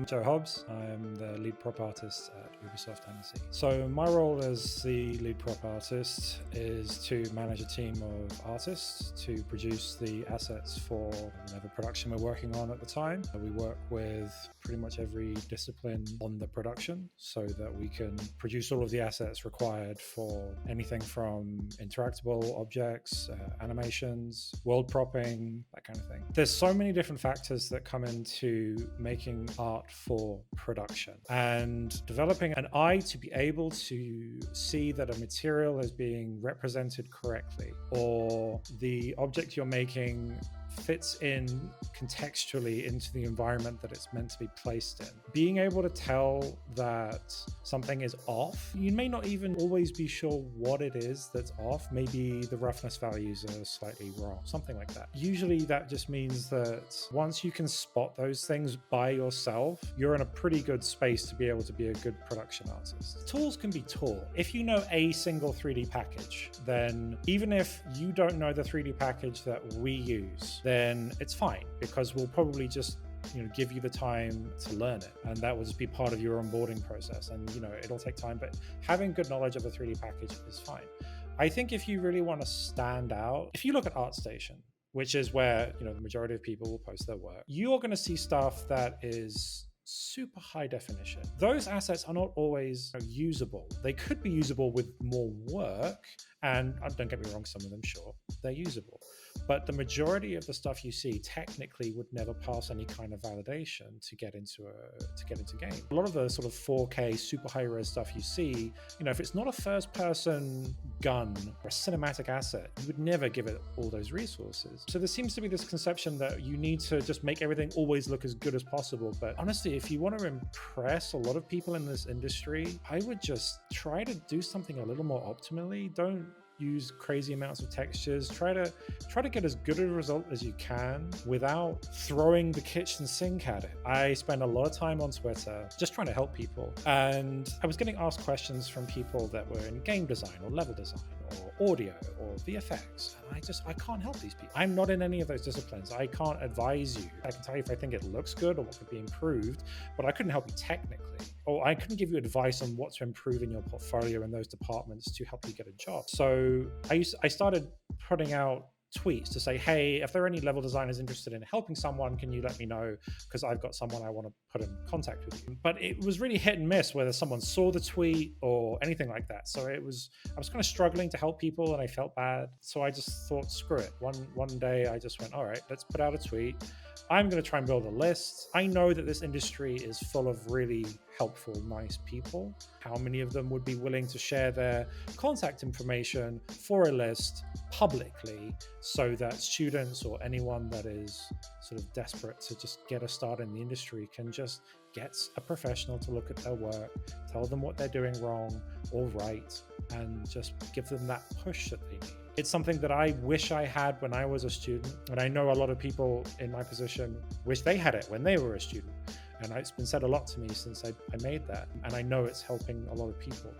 I'm Joe Hobbs. I'm the lead prop artist at Ubisoft Annecy. So my role as the lead prop artist is to manage a team of artists to produce the assets for whatever production we're working on at the time. We work with pretty much every discipline on the production so that we can produce all of the assets required for anything from interactable objects, animations, world propping, that kind of thing. There's so many different factors that come into making art for production, and developing an eye to be able to see that a material is being represented correctly, or the object you're making fits in contextually into the environment that it's meant to be placed in. Being able to tell that something is off, you may not even always be sure what it is that's off. Maybe the roughness values are slightly wrong, something like that. Usually that just means that once you can spot those things by yourself, you're in a pretty good space to be able to be a good production artist. Tools can be taught. If you know a single 3D package, then even if you don't know the 3D package that we use, then it's fine, because we'll probably just give you the time to learn it, and that will just be part of your onboarding process. And it'll take time, but having good knowledge of a 3D package is fine. I think if you really want to stand out, if you look at ArtStation, which is where the majority of people will post their work, you're going to see stuff that is super high definition. Those assets are not always usable. They could be usable with more work, and don't get me wrong, some of them, sure, they're usable. But the majority of the stuff you see technically would never pass any kind of validation to get into game. A lot of the sort of 4K super high res stuff you see, if it's not a first person gun or a cinematic asset, you would never give it all those resources. So there seems to be this conception that you need to just make everything always look as good as possible. But honestly, if you want to impress a lot of people in this industry, I would just try to do something a little more optimally. Don't use crazy amounts of textures. Try to get as good a result as you can without throwing the kitchen sink at it. I spend a lot of time on Twitter just trying to help people, and I was getting asked questions from people that were in game design or level design or audio or VFX, and I can't help these people. I'm not in any of those disciplines. I can't advise you. I can tell you if I think it looks good or what could be improved, but I couldn't help you technically, or I couldn't give you advice on what to improve in your portfolio in those departments to help you get a job. So I started putting out tweets to say, hey, if there are any level designers interested in helping someone, can you let me know, because I've got someone I want to put in contact with you. But it was really hit and miss whether someone saw the tweet or anything like that. So I was kind of struggling to help people, and I felt bad. So I just thought, screw it. One day I just went, all right, let's put out a tweet. I'm going to try and build a list. I know that this industry is full of really helpful, nice people. How many of them would be willing to share their contact information for a list publicly so that students or anyone that is sort of desperate to just get a start in the industry can just get a professional to look at their work, tell them what they're doing wrong or right, and just give them that push that they need. It's something that I wish I had when I was a student, and I know a lot of people in my position wish they had it when they were a student. And it's been said a lot to me since I made that, and I know it's helping a lot of people.